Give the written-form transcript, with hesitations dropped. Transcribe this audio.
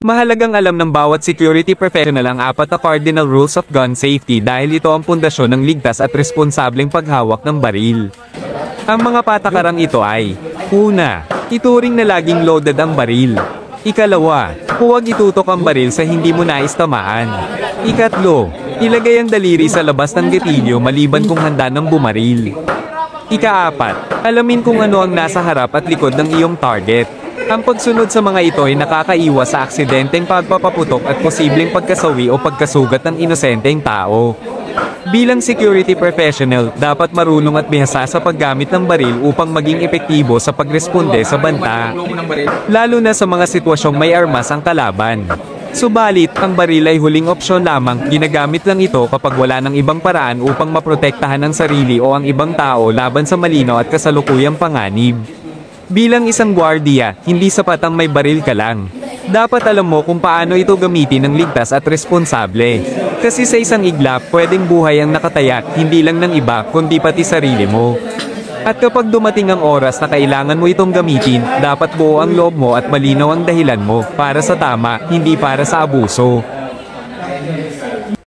Mahalagang alam ng bawat security professional ang 4 na cardinal rules of gun safety dahil ito ang pundasyon ng ligtas at responsableng paghawak ng baril. Ang mga patakarang ito ay: una, ituring na laging loaded ang baril. Ikalawa, huwag itutok ang baril sa hindi mo nais tamaan. Ikatlo, ilagay ang daliri sa labas ng gatilyo maliban kung handa ng bumaril. Ikaapat, alamin kung ano ang nasa harap at likod ng iyong target. Ang pagsunod sa mga ito ay nakakaiwas sa aksidenteng pagpapaputok at posibleng pagkasawi o pagkasugat ng inosenteng tao. Bilang security professional, dapat marunong at bihasa sa paggamit ng baril upang maging epektibo sa pagresponde sa banta, lalo na sa mga sitwasyong may armas ang kalaban. Subalit, ang baril ay huling opsyon lamang, ginagamit lang ito kapag wala ng ibang paraan upang maprotektahan ang sarili o ang ibang tao laban sa malinaw at kasalukuyang panganib. Bilang isang gwardiya, hindi sapat ang may baril ka lang. Dapat alam mo kung paano ito gamitin ng ligtas at responsable. Kasi sa isang iglap, pwedeng buhay ang nakataya, hindi lang ng iba, kundi pati sarili mo. At kapag dumating ang oras na kailangan mo itong gamitin, dapat buo ang loob mo at malinaw ang dahilan mo, para sa tama, hindi para sa abuso.